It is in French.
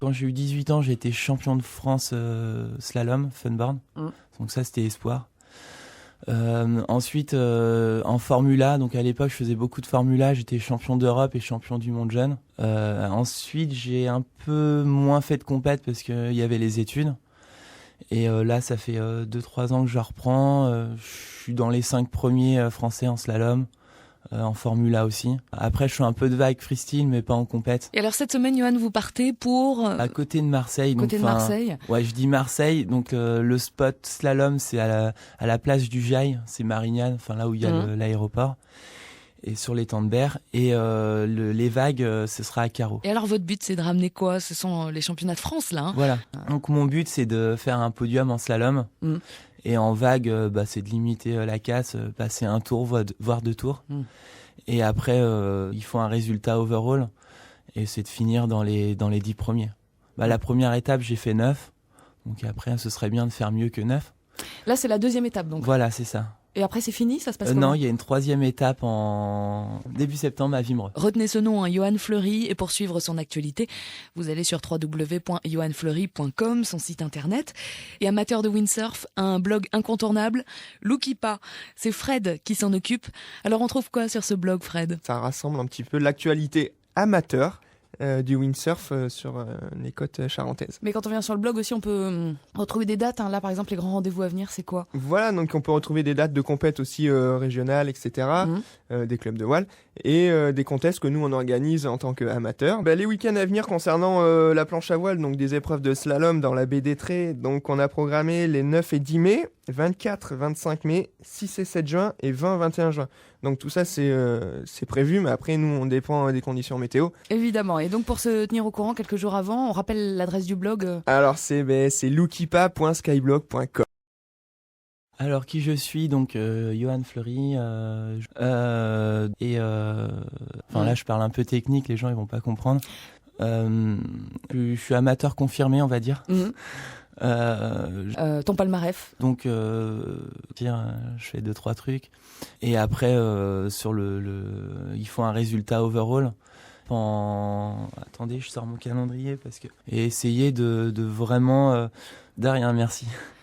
quand j'ai eu 18 ans, j'ai été champion de France slalom, funboard. Donc ça, c'était espoir. Ensuite, en Formula, donc à l'époque, je faisais beaucoup de Formula. J'étais champion d'Europe et champion du monde jeune. Ensuite, j'ai un peu moins fait de compète parce qu'il y avait les études. Et là, ça fait 2-3 ans que je reprends. Je suis dans les 5 premiers français en slalom. En Formula aussi. Après, je fais un peu de vague freestyle, mais pas en compète. Et alors cette semaine, Johan, vous partez pour... À côté de Marseille. Côté de Marseille. Ouais, je dis Marseille. Donc le spot slalom, c'est à la place du Jail, c'est Marignane, enfin là où il y a l'aéroport. Et sur l'étang de Berre. Et les vagues, ce sera à Carreau. Et alors votre but, c'est de ramener quoi ? Ce sont les championnats de France, là. Voilà. Donc mon but, c'est de faire un podium en slalom. Et en vague, c'est de limiter la casse, passer un tour, voire 2 tours. Et après, il faut un résultat overall. Et c'est de finir dans les 10 premiers. La première étape, j'ai fait 9. Donc après, ce serait bien de faire mieux que 9. Là, c'est la deuxième étape, donc. Voilà, c'est ça. Et après, c'est fini ? Ça se passe comment ? Non, il y a une 3e étape en début septembre à Wimereux. Retenez ce nom, Johan Fleury, et pour suivre son actualité, vous allez sur www.johanfleury.com, son site internet. Et amateur de windsurf, un blog incontournable, Lookipa. C'est Fred qui s'en occupe. Alors, on trouve quoi sur ce blog, Fred ? Ça rassemble un petit peu l'actualité amateur du windsurf sur les côtes charentaises. Mais quand on vient sur le blog aussi, on peut retrouver des dates. Là, par exemple, les grands rendez-vous à venir, c'est quoi ? Voilà, donc on peut retrouver des dates de compètes aussi régionales, etc., des clubs de voile, et des contests que nous, on organise en tant qu'amateurs. Les week-ends à venir concernant la planche à voile, donc des épreuves de slalom dans la baie d'Étré, donc on a programmé les 9 et 10 mai, 24, 25 mai, 6 et 7 juin et 20, 21 juin. Donc tout ça, c'est prévu, mais après, nous, on dépend des conditions météo. Évidemment. Et donc, pour se tenir au courant quelques jours avant, on rappelle l'adresse du blog. Alors, c'est lookipa.skyblog.com. Alors, qui je suis, donc Johan Fleury. Là, je parle un peu technique, les gens ils vont pas comprendre. Je suis amateur confirmé, on va dire. Ton palmarès. Donc, je fais 2-3 trucs. Et après, il faut un résultat overall. Attendez, je sors mon calendrier et essayer de vraiment... De rien, merci.